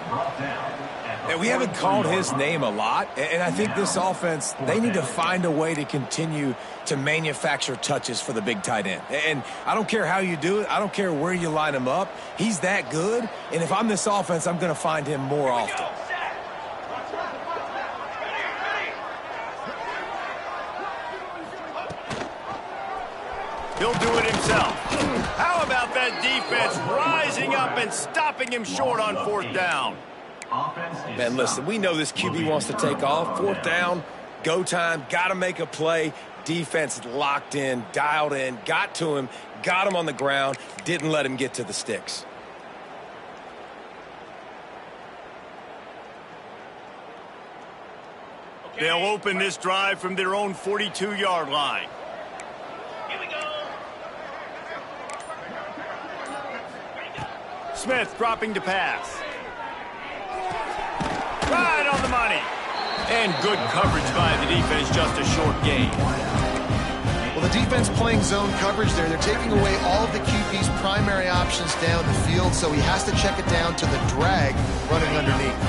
And we haven't called his name a lot, and I think this offense, they need to find a way to continue to manufacture touches for the big tight end. And I don't care how you do it. I don't care where you line him up. He's that good, and if I'm this offense, I'm going to find him more often. He'll do it himself. How about that defense rising up and stopping him short on 4th down? Man, listen, we know this QB wants to take off. 4th down, go time, got to make a play. Defense locked in, dialed in, got to him, got him on the ground, didn't let him get to the sticks. They'll open this drive from their own 42-yard line. Smith dropping to pass. Right on the money. And good coverage by the defense, just a short gain. Well, the defense playing zone coverage there. They're taking away all of the QB's primary options down the field, so he has to check it down to the drag running underneath.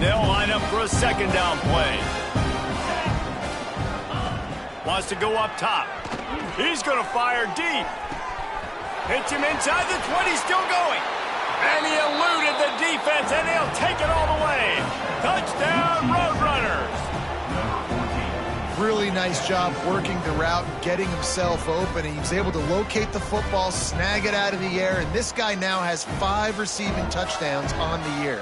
They'll line up for a 2nd down play. Wants to go up top. He's going to fire deep. Hits him inside the 20, still going. And he eluded the defense, and he'll take it all the way. Touchdown, Roadrunners. Really nice job working the route, getting himself open. He was able to locate the football, snag it out of the air, and this guy now has 5 receiving touchdowns on the year.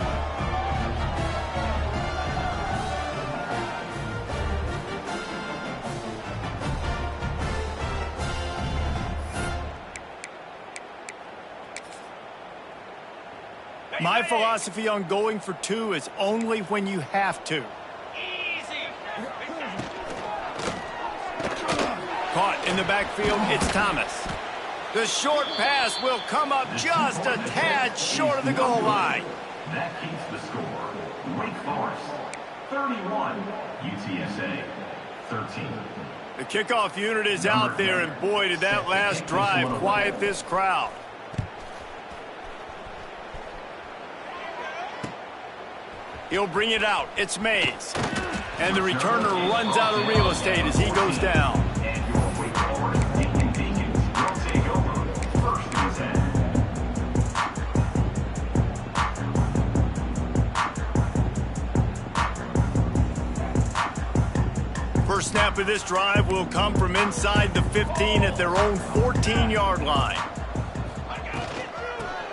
My philosophy on going for two is only when you have to. Easy. Caught in the backfield, it's Thomas. The short pass will come up just a tad short of the goal line. That keeps the score. Wake Forest 31, UTSA 13. The kickoff unit is out there, and boy, did that last drive quiet this crowd. He'll bring it out. It's Mays. And the returner runs out of real estate as he goes down. And your Wake Forest Demon Deacons will take over 1st and 10. First snap of this drive will come from inside the 15 at their own 14-yard line.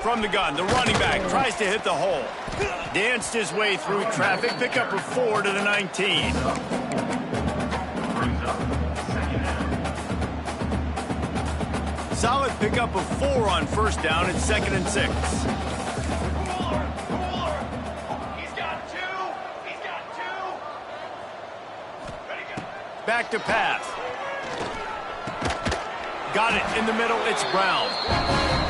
From the gun, the running back tries to hit the hole. Danced his way through traffic, pick up a 4 to the 19. Brings up 2nd down. Solid pickup of 4 on first down at 2nd and 6. Cooler. He's got 2. He's got 2. Ready, go. Back to pass. Got it in the middle, it's Brown.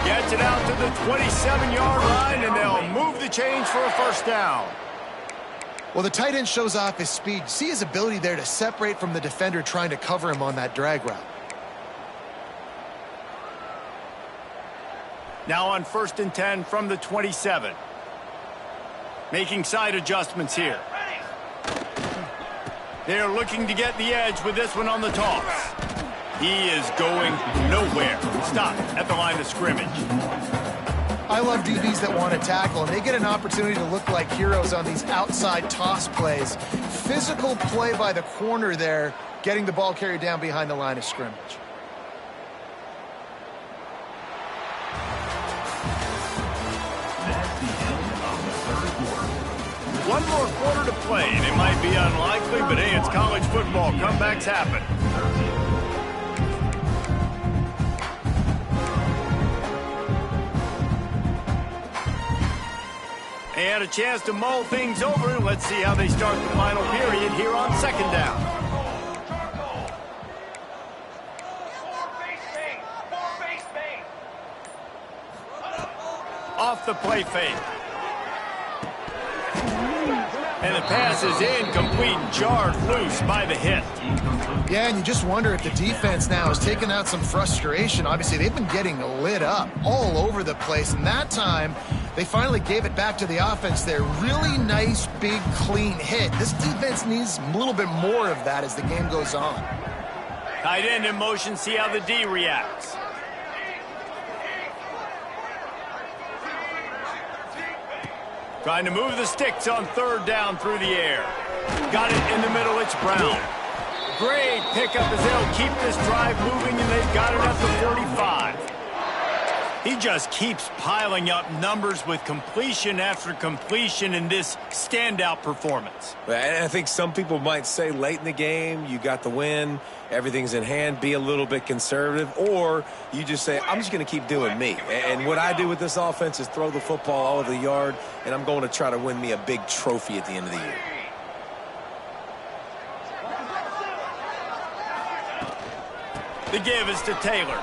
Gets it out to the 27-yard line, and they'll move the chains for a first down. Well, the tight end shows off his speed. See his ability there to separate from the defender trying to cover him on that drag route. Now on 1st and 10 from the 27. Making side adjustments here. They're looking to get the edge with this one on the toss. He is going nowhere. Stop at the line of scrimmage. I love DBs that want to tackle, and they get an opportunity to look like heroes on these outside toss plays. Physical play by the corner there, getting the ball carried down behind the line of scrimmage. That's the end of the 3rd quarter. One more quarter to play, and it might be unlikely, but hey, it's college football. Comebacks happen. And a chance to mull things over. Let's see how they start the final period here on 2nd down. Off the play fake. And the pass is incomplete, jarred loose by the hit. Yeah, and you just wonder if the defense now is taking out some frustration. Obviously, they've been getting lit up all over the place, and that time they finally gave it back to the offense there. Really nice, big, clean hit. This defense needs a little bit more of that as the game goes on. Tight end in motion, see how the D reacts. Trying to move the sticks on 3rd down through the air. Got it in the middle, it's Brown. Great pickup as they'll keep this drive moving, and they've got it at the 45. He just keeps piling up numbers with completion after completion in this standout performance. And I think some people might say late in the game, you got the win, everything's in hand, be a little bit conservative, or you just say, I'm just going to keep doing me. And what I do with this offense is throw the football all over the yard, and I'm going to try to win me a big trophy at the end of the year. The give is to Taylor.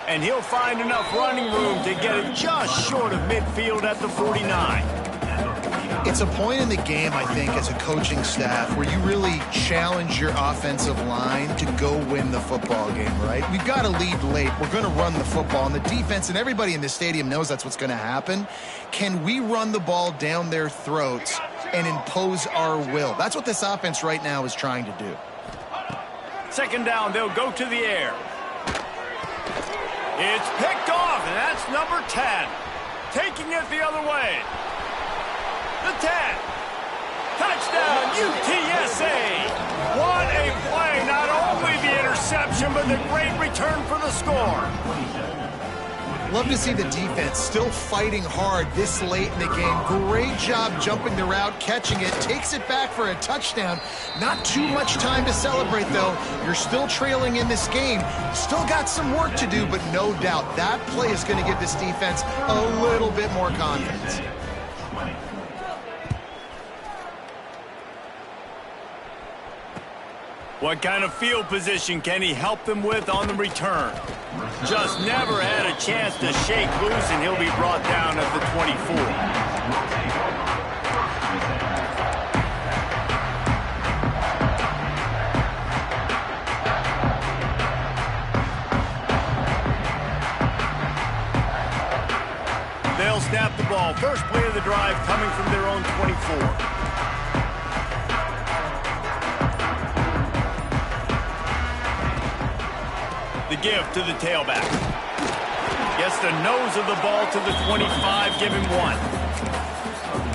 And he'll find enough running room to get it just short of midfield at the 49. It's a point in the game, I think, as a coaching staff where you really challenge your offensive line to go win the football game, right? We've got to lead late. We're going to run the football. And the defense and everybody in the stadium knows that's what's going to happen. Can we run the ball down their throats and impose our will? That's what this offense right now is trying to do. 2nd down, they'll go to the air. It's picked off, and that's number 10. Taking it the other way. The 10. Touchdown, UTSA. What a play. Not only the interception, but the great return for the score. Love to see the defense still fighting hard this late in the game. Great job jumping the route, catching it, takes it back for a touchdown. Not too much time to celebrate, though. You're still trailing in this game. Still got some work to do, but no doubt that play is going to give this defense a little bit more confidence. What kind of field position can he help them with on the return? Just never had a chance to shake loose, and he'll be brought down at the 24. They'll snap the ball. First play of the drive coming from their own 24. The give to the tailback. Gets the nose of the ball to the 25, give him one.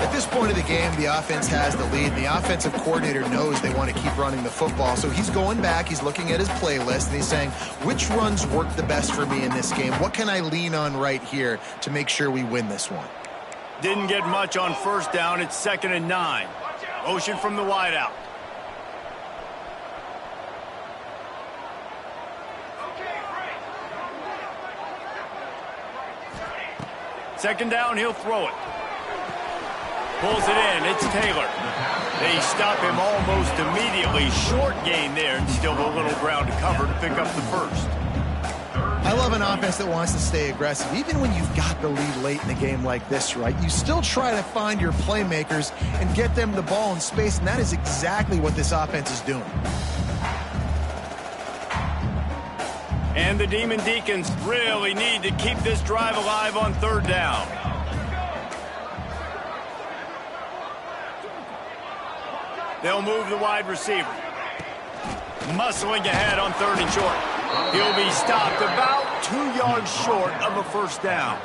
At this point of the game, the offense has the lead, and the offensive coordinator knows they want to keep running the football. So he's going back, he's looking at his playlist, and he's saying, which runs work the best for me in this game? What can I lean on right here to make sure we win this one? Didn't get much on first down. It's 2nd and 9. Motion from the wideout. Second down, he'll throw it. Pulls it in, it's Taylor. They stop him almost immediately. Short gain there, and still a little ground to cover to pick up the first. I love an offense that wants to stay aggressive. Even when you've got the lead late in the game like this, right? You still try to find your playmakers and get them the ball in space, and that is exactly what this offense is doing. And the Demon Deacons really need to keep this drive alive on third down. They'll move the wide receiver. Muscling ahead on 3rd and short. He'll be stopped about 2 yards short of a first down.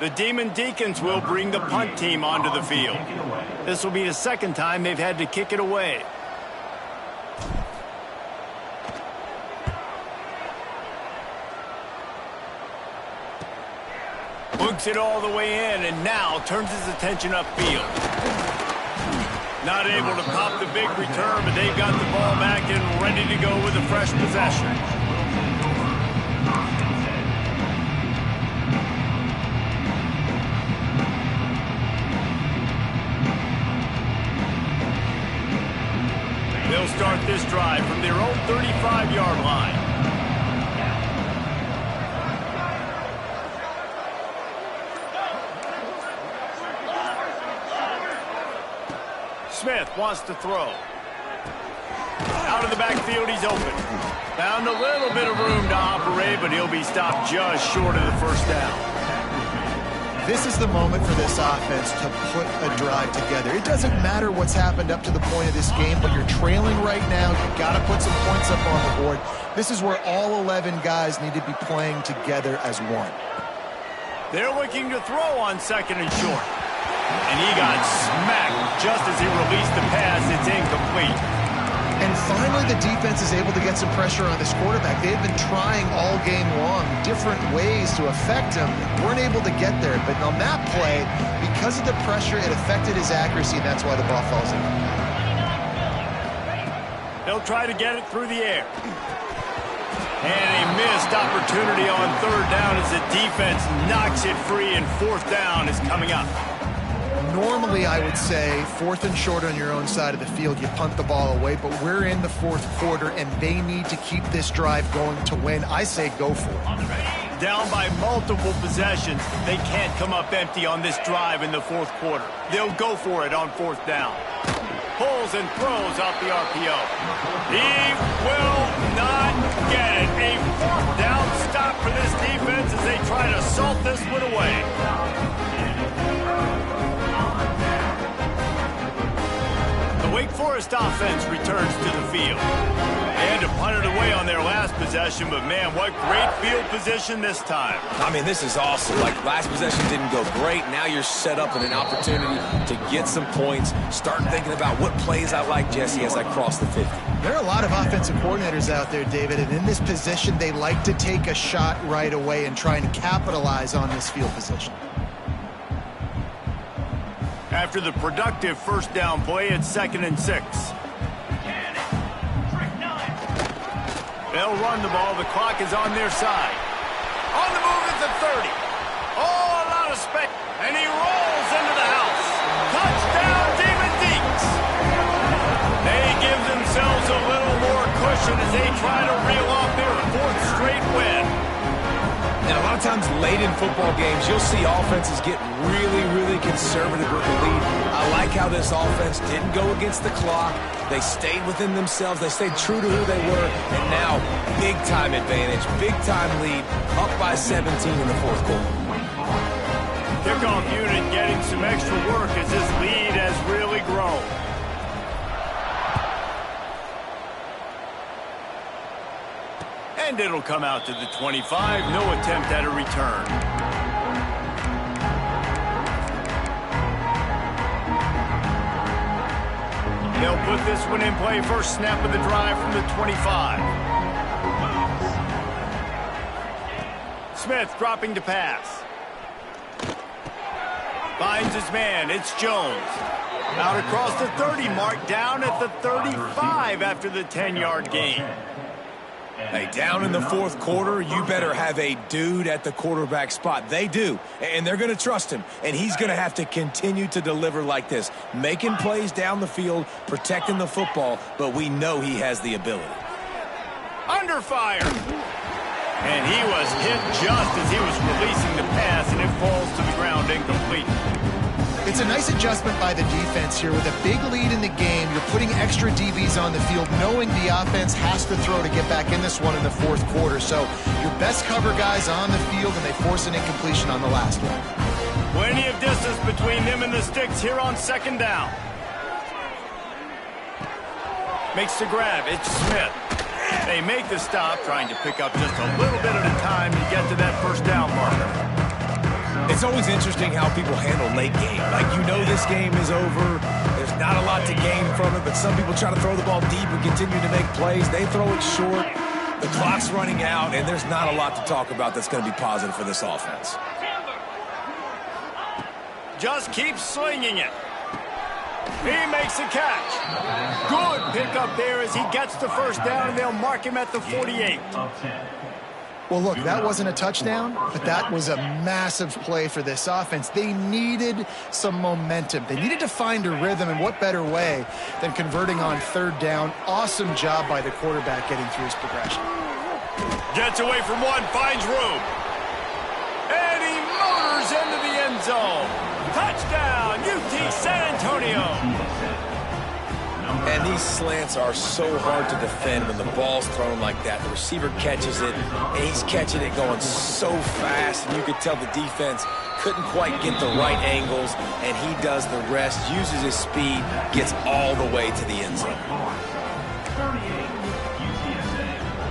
The Demon Deacons will bring the punt team onto the field. This will be the 2nd time they've had to kick it away. Hooks it all the way in, and now turns his attention upfield. Not able to pop the big return, but they've got the ball back and ready to go with a fresh possession. They'll start this drive from their own 35-yard line. Smith wants to throw. Out of the backfield, he's open. Found a little bit of room to operate, but he'll be stopped just short of the first down. This is the moment for this offense to put a drive together. It doesn't matter what's happened up to the point of this game, but you're trailing right now. You've got to put some points up on the board. This is where all 11 guys need to be playing together as one. They're looking to throw on 2nd and short. And he got smacked just as he released the pass. It's incomplete. And finally, the defense is able to get some pressure on this quarterback. They've been trying all game long different ways to affect him. Weren't able to get there. But on that play, because of the pressure, it affected his accuracy, and that's why the ball falls in. They'll try to get it through the air. And a missed opportunity on 3rd down as the defense knocks it free, and 4th down is coming up. Normally, I would say 4th and short on your own side of the field, you punt the ball away, but we're in the 4th quarter, and they need to keep this drive going to win. I say go for it. Down by multiple possessions, they can't come up empty on this drive in the 4th quarter. They'll go for it on 4th down. Pulls and throws out the RPO. He will not get it. A 4th down stop for this defense as they try to salt this one away. Wake Forest offense returns to the field. They had to punt it away on their last possession, but man, what great field position this time. I mean, this is awesome. Like, last possession didn't go great. Now you're set up with an opportunity to get some points. Start thinking about what plays I like, Jesse, as I cross the 50. There are a lot of offensive coordinators out there, David, and in this position, they like to take a shot right away and try and capitalize on this field position. After the productive first down play, it's 2nd and 6. They'll run the ball. The clock is on their side. On the move at the 30. Oh, a lot of space. And he rolls into the house. Touchdown, Demon Deeks. They give themselves a little more cushion as they try to reel off their 4th straight win. And a lot of times late in football games, you'll see offenses get really, really conservative with the lead. I like how this offense didn't go against the clock. They stayed within themselves. They stayed true to who they were. And now, big-time advantage, big-time lead, up by 17 in the 4th quarter. Kickoff unit getting some extra work as this lead has really grown. And it'll come out to the 25. No attempt at a return. They'll put this one in play. First snap of the drive from the 25. Smith dropping to pass. Finds his man. It's Jones. Out across the 30 mark, down at the 35 after the 10-yard gain. Hey, down in the 4th quarter, you better have a dude at the quarterback spot. They do, and they're going to trust him, and he's going to have to continue to deliver like this, making plays down the field, protecting the football, but we know he has the ability. Under fire. And he was hit just as he was releasing the pass, and it falls to the ground incomplete. It's a nice adjustment by the defense here. With a big lead in the game, you're putting extra DBs on the field, knowing the offense has to throw to get back in this one in the 4th quarter. So your best cover guys on the field, and they force an incompletion on the last one. Plenty of distance between them and the sticks here on 2nd down. Makes the grab. It's Smith. They make the stop, trying to pick up just a little bit at a time to get to that first down marker. It's always interesting how people handle late game. Like, you know this game is over. There's not a lot to gain from it, but some people try to throw the ball deep and continue to make plays. They throw it short. The clock's running out, and there's not a lot to talk about that's going to be positive for this offense. Just keep slinging it. He makes a catch. Good pickup there as he gets the first down, and they'll mark him at the 48. Well, look, that wasn't a touchdown, but that was a massive play for this offense. They needed some momentum. They needed to find a rhythm, and what better way than converting on 3rd down. Awesome job by the quarterback getting through his progression. Gets away from one, finds room. And he motors into the end zone. Touchdown, UT San Antonio. And these slants are so hard to defend when the ball's thrown like that. The receiver catches it, and he's catching it going so fast, and you could tell the defense couldn't quite get the right angles, and he does the rest, uses his speed, gets all the way to the end zone.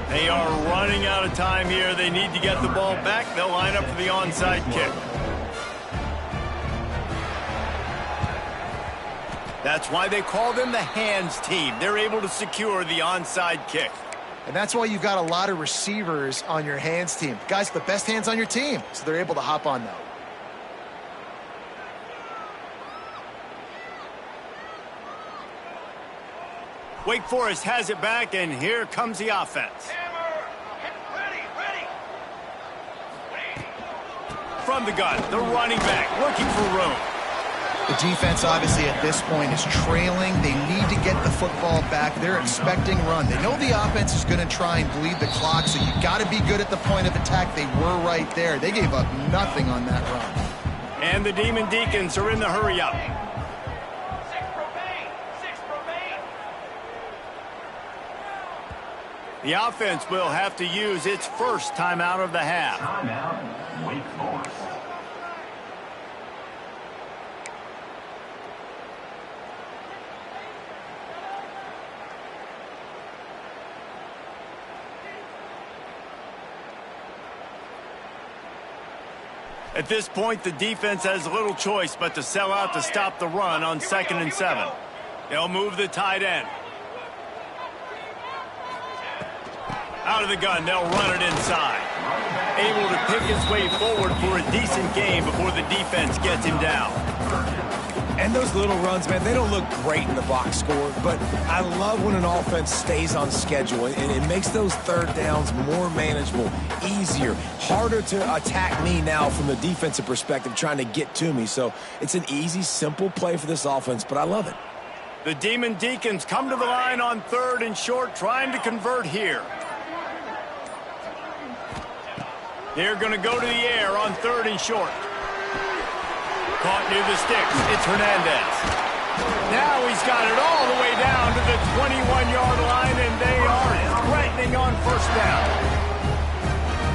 They are running out of time here. They need to get the ball back. They'll line up for the onside kick. That's why they call them the hands team. They're able to secure the onside kick. And that's why you've got a lot of receivers on your hands team. Guys, the best hands on your team, so they're able to hop on them. Wake Forest has it back, and here comes the offense. From the gun, the running back looking for room. The defense, obviously, at this point is trailing. They need to get the football back. They're expecting run. They know the offense is going to try and bleed the clock, so you got to be good at the point of attack. They were right there. They gave up nothing on that run. And the Demon Deacons are in the hurry-up. The offense will have to use its first timeout of the half. Timeout, Wake Forest. At this point, the defense has little choice but to sell out to stop the run on 2nd and 7. They'll move the tight end. Out of the gun, they'll run it inside. Able to pick his way forward for a decent game before the defense gets him down. And those little runs, man, they don't look great in the box score, but I love when an offense stays on schedule, and it makes those third downs more manageable, easier, harder to attack me now from the defensive perspective trying to get to me. So it's an easy, simple play for this offense, but I love it. The Demon Deacons come to the line on 3rd and short, trying to convert here. They're going to go to the air on 3rd and short. Caught near the sticks. It's Hernandez. Now he's got it all the way down to the 21-yard line, and they are threatening on 1st down.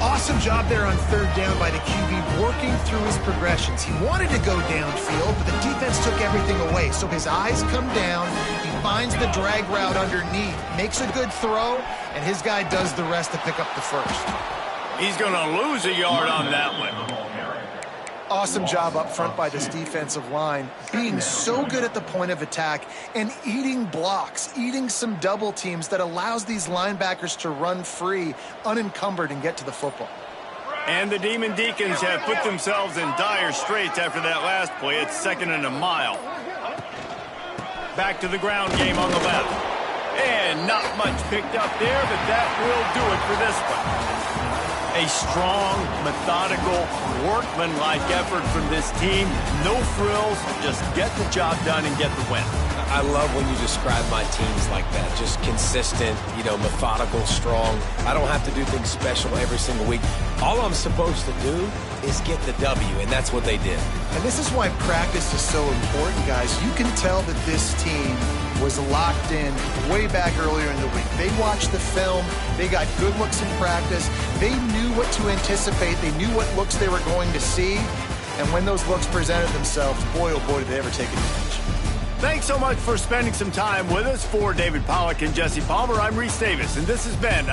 Awesome job there on 3rd down by the QB, working through his progressions. He wanted to go downfield, but the defense took everything away. So his eyes come down. He finds the drag route underneath, makes a good throw, and his guy does the rest to pick up the first. He's going to lose a yard on that one. Awesome job up front by this defensive line, being so good at the point of attack and eating blocks, eating some double teams that allows these linebackers to run free, unencumbered, and get to the football. And the Demon Deacons have put themselves in dire straits after that last play. It's 2nd and a mile. Back to the ground game on the left. And not much picked up there, but that will do it for this one. A strong, methodical, workman-like effort from this team. No frills, just get the job done and get the win. I love when you describe my teams like that. Just consistent, methodical, strong. I don't have to do things special every single week. All I'm supposed to do is get the W, and that's what they did. And this is why practice is so important, guys. You can tell that this team was locked in way back earlier in the week. They watched the film. They got good looks in practice. They knew what to anticipate. They knew what looks they were going to see. And when those looks presented themselves, boy, oh boy, did they ever take advantage. Thanks so much for spending some time with us. For David Pollack and Jesse Palmer, I'm Reese Davis, and this has been